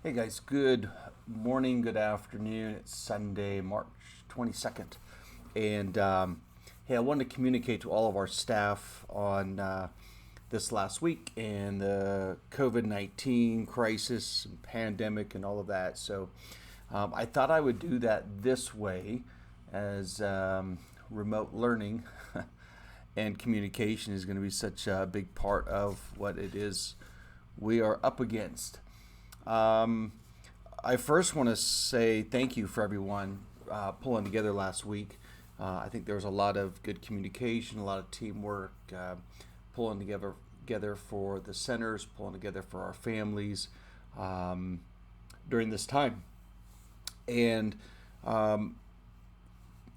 Hey guys, good morning, good afternoon. It's Sunday, March 22nd. And hey, I wanted to communicate to all of our staff on this last week and the COVID 19 crisis, and pandemic, and all of that. So I thought I would do that this way as remote learning and communication is going to be such a big part of what it is we are up against. Um, I first want to say thank you for everyone pulling together last week. I think there was a lot of good communication, a lot of teamwork, pulling together for the centers, pulling together for our families um, during this time. And um,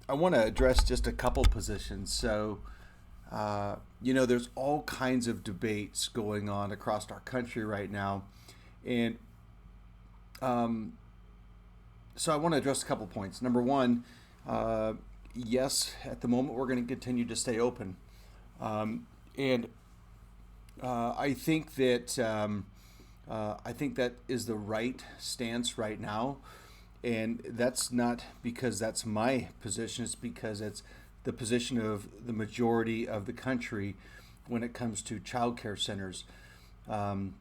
I want to address just a couple positions. There's all kinds of debates going on across our country right now, and um, so I want to address a couple points. Number one, uh, yes, at the moment we're going to continue to stay open, and I think that is the right stance right now, and that's not because that's my position. It's because it's the position of the majority of the country when it comes to child care centers. Um,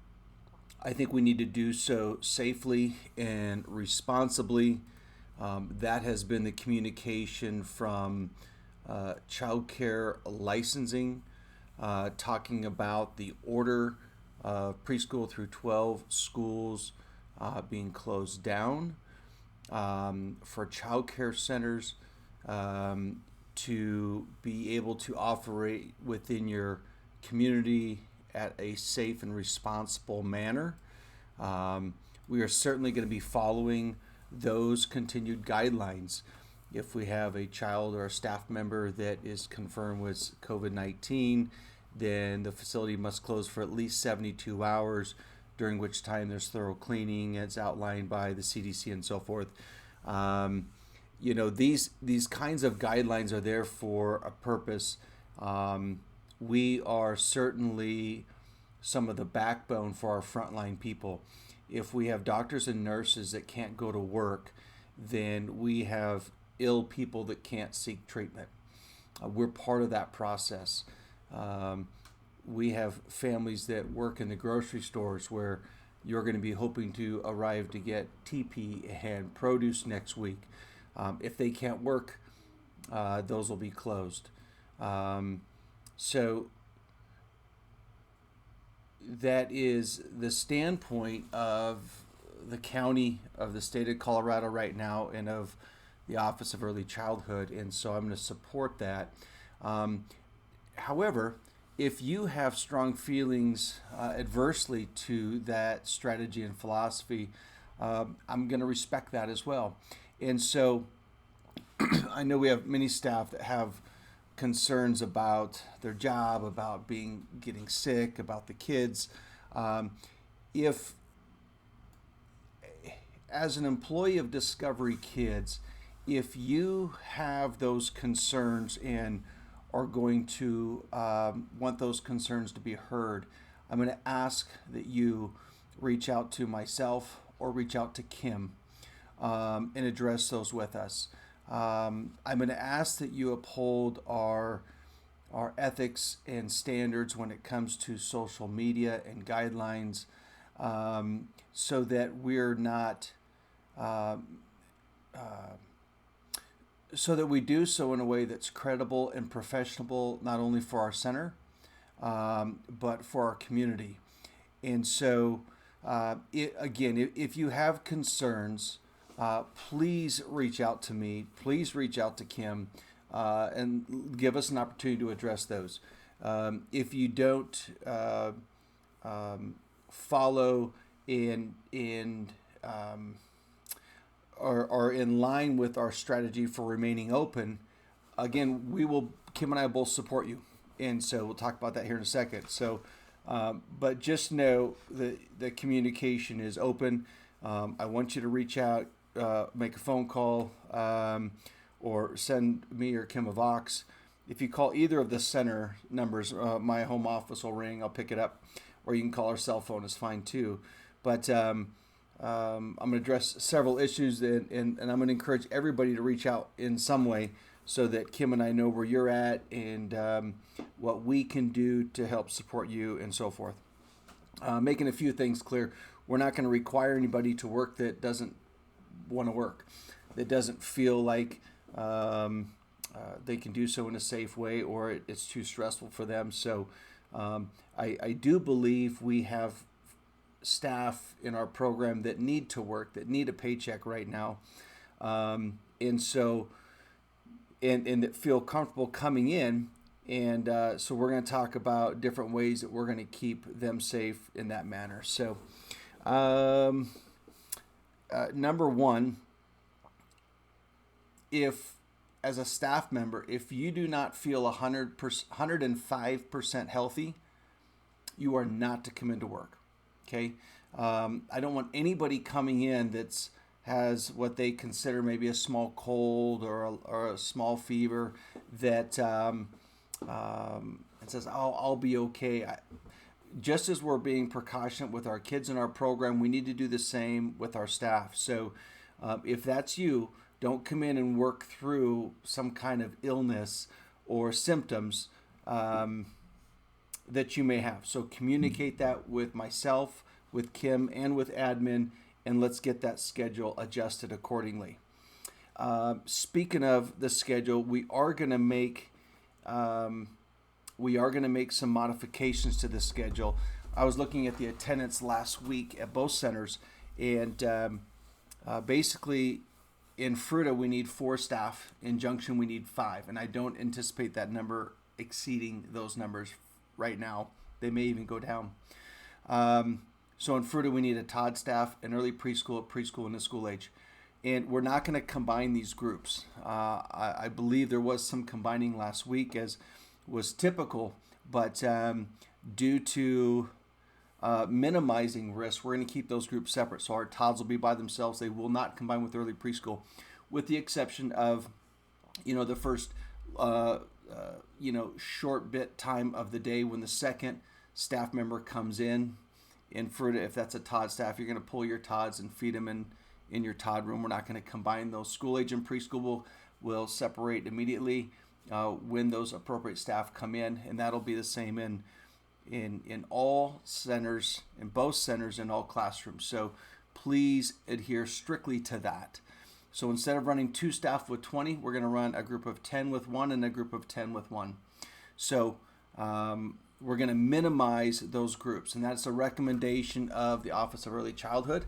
I think we need to do so safely and responsibly. That has been the communication from child care licensing, talking about the order of preschool through 12 schools being closed down, for child care centers to be able to operate within your community at a safe and responsible manner. Um, we are certainly going to be following those continued guidelines. If we have a child or a staff member that is confirmed with COVID 19, then the facility must close for at least 72 hours, during which time there's thorough cleaning as outlined by the CDC and so forth. Um, these kinds of guidelines are there for a purpose. We are certainly some of the backbone for our frontline people. If we have doctors and nurses that can't go to work, then we have ill people that can't seek treatment. We're part of that process. Um, we have families that work in the grocery stores where you're going to be hoping to arrive to get TP and produce next week. If they can't work, those will be closed. Um, so that is the standpoint of the county, of the state of Colorado right now, and of the Office of Early Childhood, and so I'm going to support that. Um, However, if you have strong feelings adversely to that strategy and philosophy, I'm going to respect that as well. And so I know we have many staff that have concerns about their job, about getting sick, about the kids. Um, if as an employee of Discovery Kids, if you have those concerns and are going to want those concerns to be heard, I'm going to ask that you reach out to myself or reach out to Kim and address those with us. I'm going to ask that you uphold our ethics and standards when it comes to social media and guidelines, so that we're not um, uh, so that we do so in a way that's credible and professional, not only for our center, but for our community. And so, if you have concerns, please reach out to me. Please reach out to Kim and give us an opportunity to address those. If you don't follow in are in line with our strategy for remaining open, again, Kim and I will both support you. And so we'll talk about that here in a second. So, but just know that the communication is open. I want you to reach out, make a phone call, or send me or Kim a Vox. If you call either of the center numbers, my home office will ring. I'll pick it up, or you can call our cell phone. It's fine too. But I'm going to address several issues, and I'm going to encourage everybody to reach out in some way so that Kim and I know where you're at and what we can do to help support you and so forth. Making a few things clear. We're not going to require anybody to work that doesn't want to work, that doesn't feel like they can do so in a safe way, or it's too stressful for them. So I do believe we have staff in our program that need to work, that need a paycheck right now, and that feel comfortable coming in. And so we're going to talk about different ways that we're going to keep them safe in that manner. So number one, if as a staff member, if you do not feel 105% healthy, you are not to come into work. Okay, I don't want anybody coming in has what they consider maybe a small cold or a small fever that and says, I'll be okay. Just as we're being precautionate with our kids in our program, we need to do the same with our staff. So if that's you, don't come in and work through some kind of illness or symptoms that you may have. So communicate that with myself, with Kim, and with admin, and let's get that schedule adjusted accordingly. Speaking of the schedule, we are going to make some modifications to the schedule. I was looking at the attendance last week at both centers, and basically in Fruita we need 4 staff. In Junction we need 5, and I don't anticipate that number exceeding those numbers right now. They may even go down. So in Fruita we need a Todd staff, an early preschool, and a school age. And we're not going to combine these groups. I believe there was some combining last week, as was typical, but due to minimizing risk, we're going to keep those groups separate. So our Todds will be by themselves. They will not combine with early preschool, with the exception of, the first, short bit time of the day when the second staff member comes in. Fruita, if that's a Todd staff, you're going to pull your Todds and feed them in your Todd room. We're not going to combine those. School age and preschool will separate immediately when those appropriate staff come in, and that'll be the same in all centers, in both centers, in all classrooms. So please adhere strictly to that. So instead of running 2 staff with 20, we're going to run a group of 10 with 1 and a group of 10 with 1. So we're going to minimize those groups, and that's a recommendation of the Office of Early Childhood,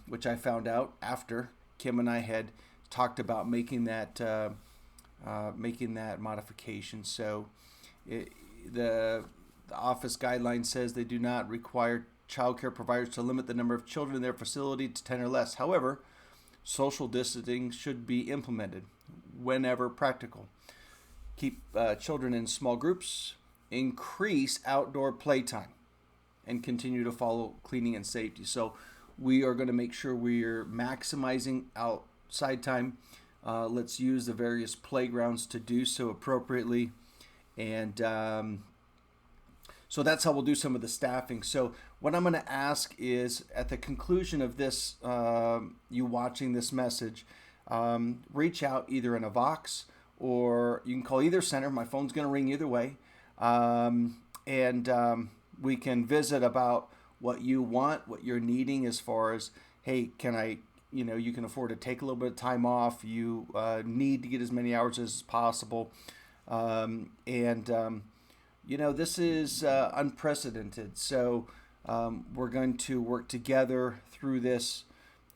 which I found out after Kim and I had talked about making that modification. So the office guideline says they do not require child care providers to limit the number of children in their facility to 10 or less. However, social distancing should be implemented whenever practical. Keep children in small groups, increase outdoor playtime, and continue to follow cleaning and safety. So we are going to make sure we're maximizing outside time. Let's use the various playgrounds to do so appropriately. And so that's how we'll do some of the staffing. So what I'm going to ask is, at the conclusion of this, you watching this message, reach out either in a Vox, or you can call either center. My phone's going to ring either way. And we can visit about what you want, what you're needing as far as, hey, can I, you can afford to take a little bit of time off. You need to get as many hours as possible. This is unprecedented. So we're going to work together through this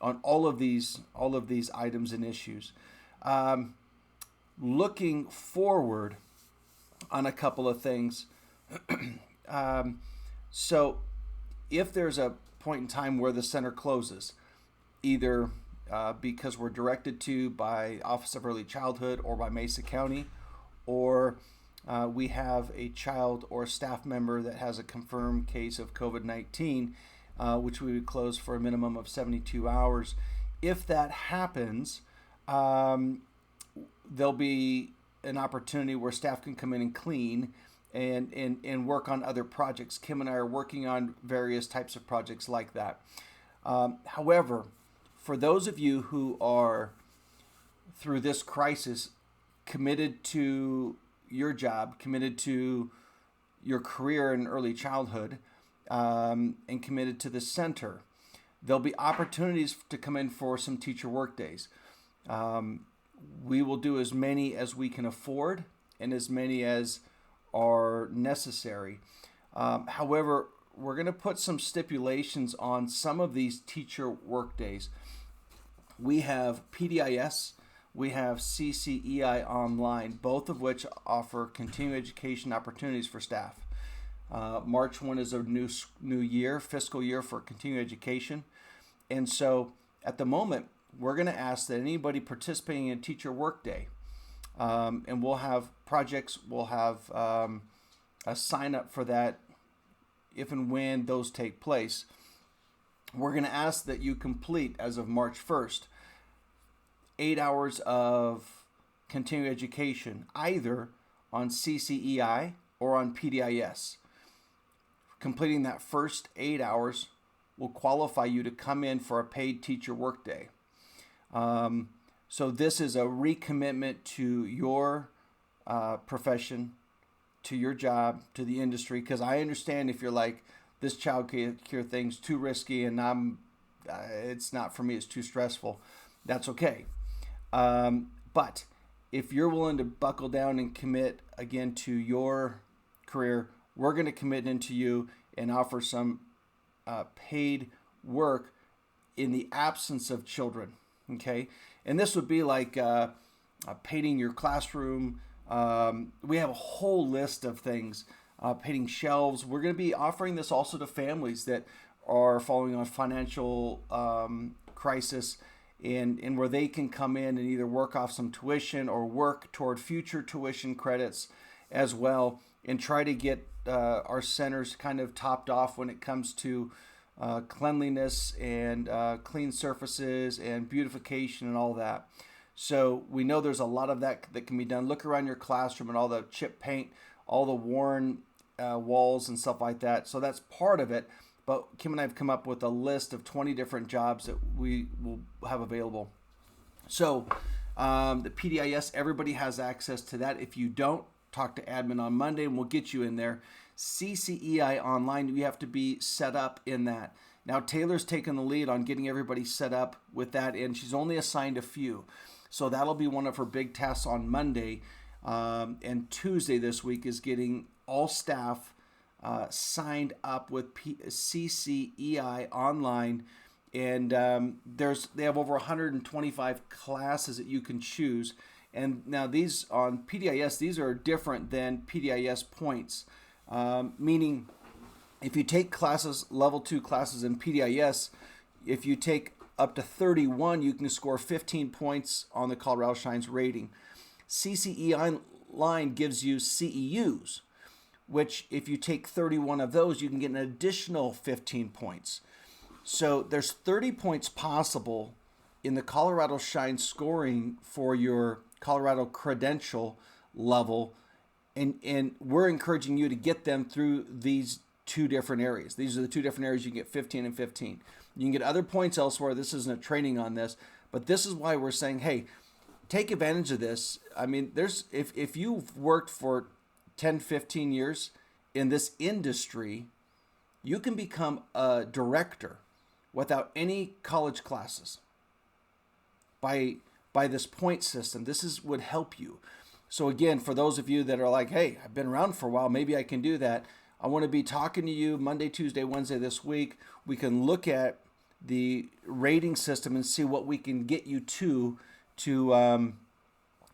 on all of these items and issues. Looking forward on a couple of things. So if there's a point in time where the center closes, either because we're directed to by Office of Early Childhood or by Mesa County, or we have a child or staff member that has a confirmed case of COVID-19, which we would close for a minimum of 72 hours. If that happens, there'll be an opportunity where staff can come in and clean and work on other projects. Kim and I are working on various types of projects like that. However, for those of you who are through this crisis committed to your job, committed to your career in early childhood, and committed to the center, there'll be opportunities to come in for some teacher work days. We will do as many as we can afford and as many as are necessary. However, we're going to put some stipulations on some of these teacher work days. We have PDIS, we have CCEI online, both of which offer continuing education opportunities for staff. March 1 is a new year, fiscal year for continuing education. And so at the moment, we're going to ask that anybody participating in Teacher Workday, and we'll have projects, we'll have a sign up for that if and when those take place. We're going to ask that you complete, as of March 1st, 8 hours of continuing education, either on CCEI or on PDIS. Completing that first 8 hours will qualify you to come in for a paid teacher workday. So this is a recommitment to your profession, to your job, to the industry, because I understand if you're like, this child care thing's too risky and it's not for me, it's too stressful. That's okay. But if you're willing to buckle down and commit again to your career, we're going to commit into you and offer some paid work in the absence of children. Okay, and this would be like painting your classroom. We have a whole list of things. Painting shelves. We're going to be offering this also to families that are following on financial crisis, and where they can come in and either work off some tuition or work toward future tuition credits as well, and try to get our centers kind of topped off when it comes to cleanliness and clean surfaces and beautification and all that. So we know there's a lot of that can be done. Look around your classroom and all the chip paint, all the worn walls and stuff like that. So that's part of it. But Kim and I have come up with a list of 20 different jobs that we will have available. So the PDIS, everybody has access to that. If you don't, talk to admin on Monday and we'll get you in there. CCEI online, we have to be set up in that. Now Taylor's taken the lead on getting everybody set up with that, and she's only assigned a few. So that'll be one of her big tasks on Monday. And Tuesday this week is getting all staff signed up with CCEI online. And they have over 125 classes that you can choose. And now these on PDIS, these are different than PDIS points, meaning if you take classes, level 2 classes in PDIS, if you take up to 31, you can score 15 points on the Colorado Shines rating. CCEI line gives you CEUs, which if you take 31 of those, you can get an additional 15 points. So there's 30 points possible in the Colorado Shine scoring for your Colorado credential level, and we're encouraging you to get them through these two different areas. These are the two different areas you can get 15 and 15. You can get other points elsewhere. This isn't a training on this, but this is why we're saying, hey, take advantage of this. I mean, if you've worked for 10, 15 years in this industry, you can become a director without any college classes by this point system. This would help you. So again, for those of you that are like, hey, I've been around for a while, maybe I can do that. I want to be talking to you Monday, Tuesday, Wednesday this week. We can look at the rating system and see what we can get you to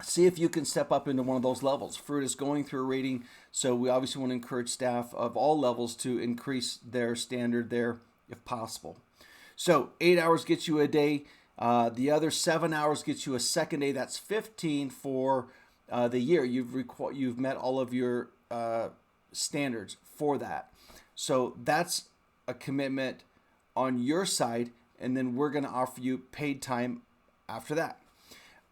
see if you can step up into one of those levels. Fruit is going through a rating, so we obviously want to encourage staff of all levels to increase their standard there if possible. So 8 hours gets you a day. The other 7 hours gets you a second day. That's 15 for the year. You've met all of your standards for that. So that's a commitment on your side, and then we're going to offer you paid time after that.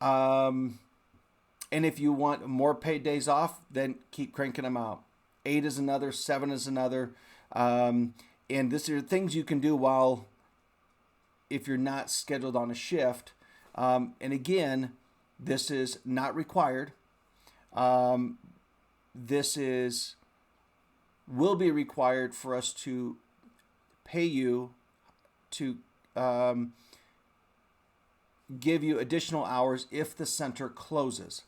And if you want more paid days off, then keep cranking them out. 8 is another, 7 is another. And these are things you can do while if you're not scheduled on a shift. And again, this is not required. This will be required for us to pay you to give you additional hours if the center closes.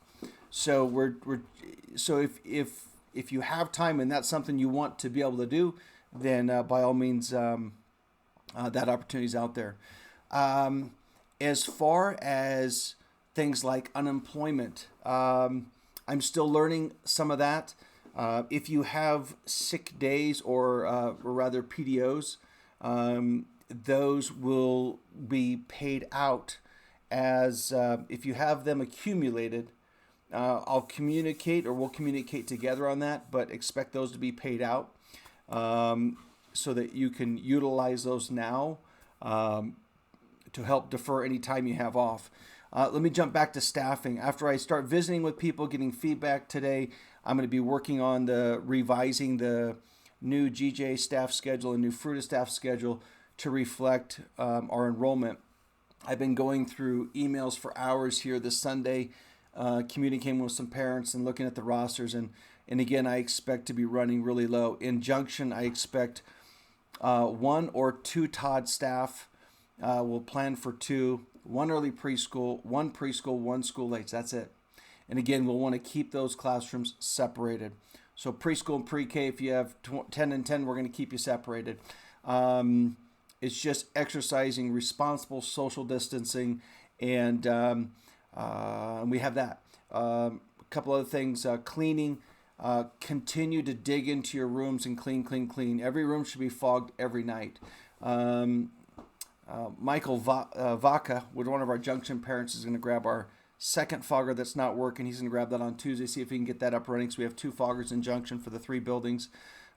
So if you have time and that's something you want to be able to do, then by all means, that opportunity is out there. As far as things like unemployment, I'm still learning some of that. If you have sick days or rather PDOs, those will be paid out as if you have them accumulated. We'll communicate together on that, but expect those to be paid out so that you can utilize those now to help defer any time you have off. Let me jump back to staffing. After I start visiting with people, getting feedback today, I'm going to be working on revising the new GJ staff schedule and new Fruta staff schedule to reflect our enrollment. I've been going through emails for hours here this Sunday, communicating with some parents and looking at the rosters. And again, I expect to be running really low. In Junction, I expect 1 or 2 Todd staff. We'll plan for 2, 1 early preschool, 1 school late. That's it. And again, we'll want to keep those classrooms separated. So preschool and pre-K, if you have 10 and 10, we're going to keep you separated. It's just exercising responsible social distancing, and we have that. A couple other things, cleaning. Continue to dig into your rooms and clean. Every room should be fogged every night. Michael Vaca, with one of our Junction parents, is going to grab our second fogger that's not working. He's going to grab that on Tuesday, see if he can get that up running. So we have 2 foggers in Junction for the 3 buildings.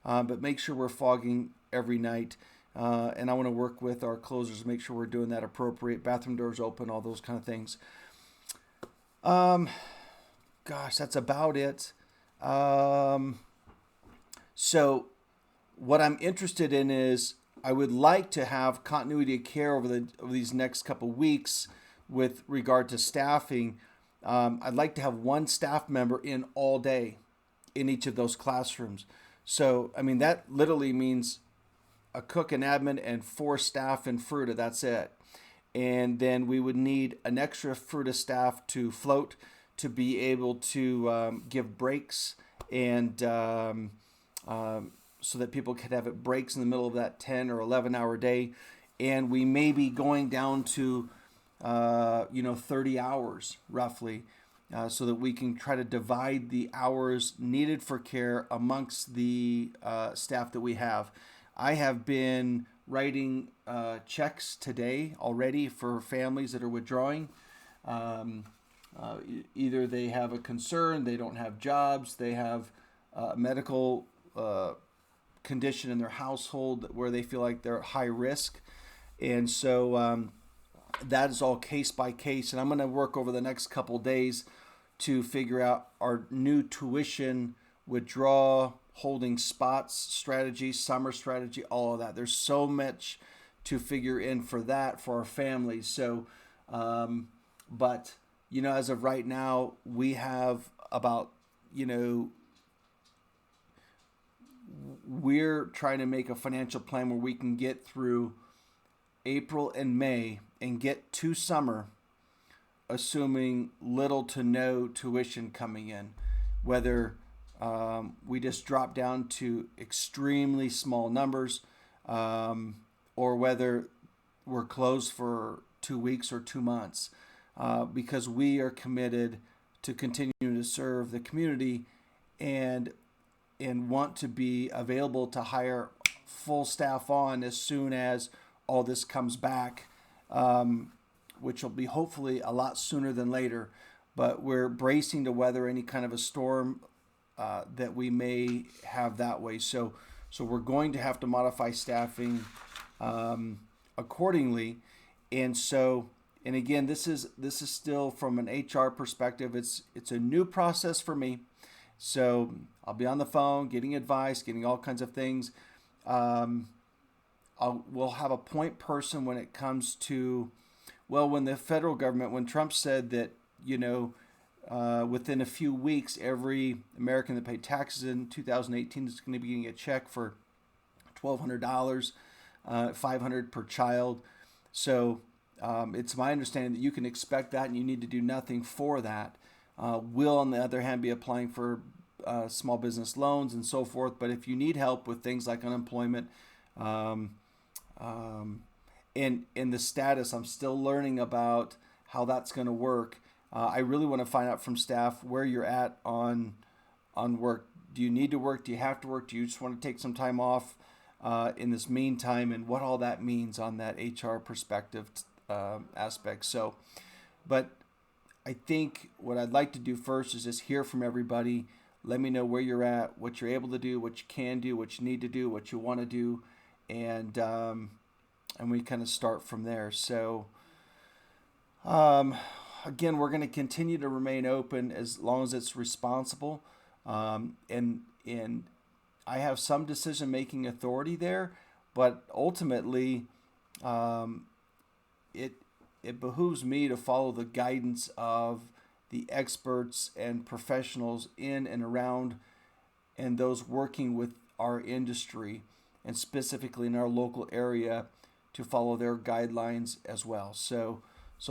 But make sure we're fogging every night. And I want to work with our closers to make sure we're doing that appropriate. Bathroom doors open, all those kind of things. Gosh, that's about it. So what I'm interested in is I would like to have continuity of care over these next couple of weeks with regard to staffing. I'd like to have 1 staff member in all day in each of those classrooms. So, I mean, that literally means a cook and admin and 4 staff in Fruta. That's it. And then we would need an extra Fruta staff to float to be able to give breaks and so that people could have breaks in the middle of that 10 or 11 hour day. And we may be going down to 30 hours roughly, so that we can try to divide the hours needed for care amongst the staff that we have. I have been writing checks today already for families that are withdrawing. Either they have a concern, they don't have jobs, they have a medical condition in their household where they feel like they're at high risk. And so that is all case by case. And I'm going to work over the next couple of days to figure out our new tuition withdrawal, holding spots strategy, summer strategy, all of that. There's so much to figure in for that for our families. So, but, as of right now, we have about, we're trying to make a financial plan where we can get through April and May and get to summer, assuming little to no tuition coming in, whether we just drop down to extremely small numbers, or whether we're closed for 2 weeks or 2 months, because we are committed to continuing to serve the community and want to be available to hire full staff on as soon as all this comes back, which will be hopefully a lot sooner than later. But we're bracing to weather any kind of a storm that we may have that way. So we're going to have to modify staffing accordingly. And again, this is still from an HR perspective. It's a new process for me. So I'll be on the phone, getting advice, getting all kinds of things. I'll we'll have a point person when it comes to, well, when the federal government, when Trump said that, within a few weeks, every American that paid taxes in 2018 is going to be getting a check for $1,200, $500 per child. So it's my understanding that you can expect that, and you need to do nothing for that. Will, on the other hand, be applying for small business loans and so forth. But if you need help with things like unemployment, in the status, I'm still learning about how that's going to work. I really want to find out from staff where you're at on work. Do you need to work? Do you have to work? Do you just want to take some time off in this meantime? And what all that means on that HR perspective aspect. So, but I think what I'd like to do first is just hear from everybody. Let me know where you're at, what you're able to do, what you can do, what you need to do, what you want to do, and we kind of start from there. So, again, we're going to continue to remain open as long as it's responsible, and I have some decision-making authority there, but ultimately, it behooves me to follow the guidance of the experts and professionals in and around and those working with our industry and specifically in our local area to follow their guidelines as well. So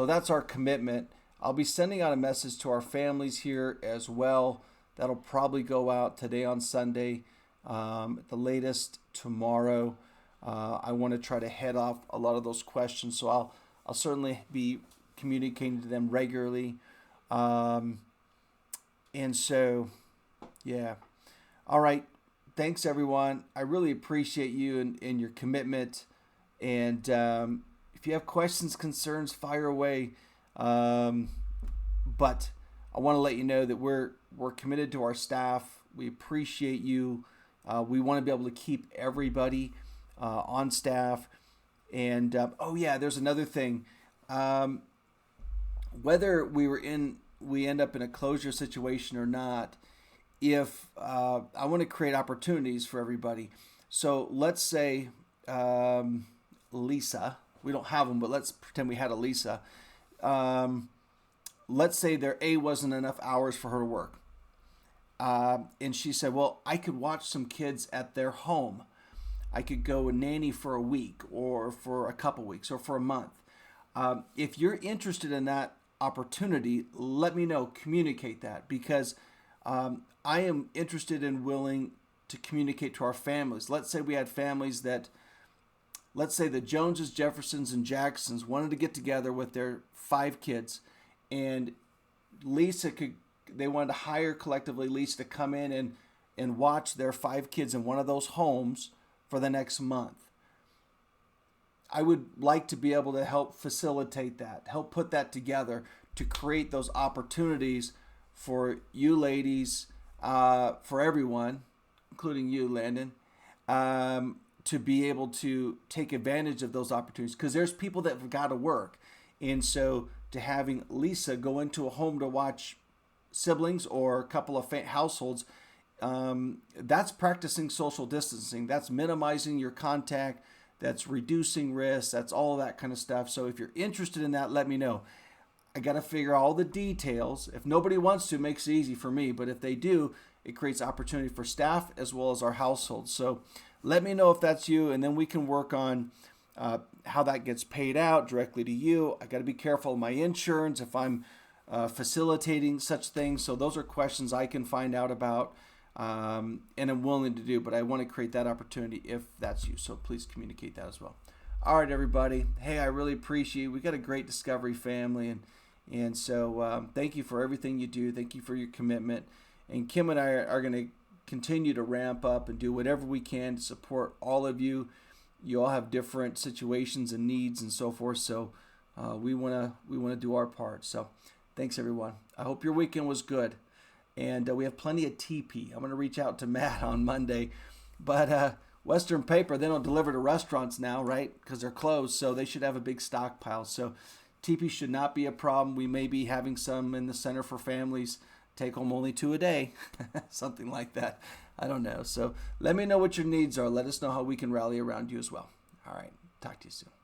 that's our commitment. I'll be sending out a message to our families here as well. That'll probably go out today on Sunday, at the latest tomorrow. I want to try to head off a lot of those questions, so I'll certainly be communicating to them regularly. And so, yeah. All right. Thanks, everyone. I really appreciate you and your commitment. And if you have questions, concerns, fire away. But I want to let you know that we're committed to our staff. We appreciate you. We want to be able to keep everybody on staff. And there's another thing. Whether we end up in a closure situation or not, if I want to create opportunities for everybody. So let's say Lisa, we don't have them, but let's pretend we had a Lisa. Let's say there wasn't enough hours for her to work. And she said, well, I could watch some kids at their home. I could go a nanny for a week or for a couple weeks or for a month. If you're interested in that opportunity, let me know, communicate that, because I am interested and willing to communicate to our families. Let's say we had families let's say the Joneses, Jeffersons, and Jacksons wanted to get together with their 5 kids, and they wanted to hire collectively Lisa to come in and watch their 5 kids in one of those homes for the next month. I would like to be able to help facilitate that, help put that together to create those opportunities for you ladies, for everyone, including you, Landon, to be able to take advantage of those opportunities, because there's people that have got to work. And so to having Lisa go into a home to watch siblings or a couple of households, that's practicing social distancing. That's minimizing your contact. That's reducing risk. That's all of that kind of stuff. So if you're interested in that, let me know. I got to figure all the details. If nobody wants to, it makes it easy for me. But if they do, it creates opportunity for staff as well as our households. So let me know if that's you, and then we can work on how that gets paid out directly to you. I got to be careful of my insurance if I'm facilitating such things. So those are questions I can find out about, and I'm willing to do. But I want to create that opportunity if that's you. So please communicate that as well. All right, everybody. Hey, I really appreciate it. We got a great Discovery family, and so thank you for everything you do. Thank you for your commitment. And Kim and I are going to continue to ramp up and do whatever we can to support all of you. You all have different situations and needs and so forth. So we want to do our part. So thanks, everyone. I hope your weekend was good. And we have plenty of TP. I'm going to reach out to Matt on Monday. But Western Paper, they don't deliver to restaurants now, right? Because they're closed. So they should have a big stockpile. So TP should not be a problem. We may be having some in the Center for Families. Take home only 2 a day. Something like that. I don't know. So let me know what your needs are. Let us know how we can rally around you as well. All right. Talk to you soon.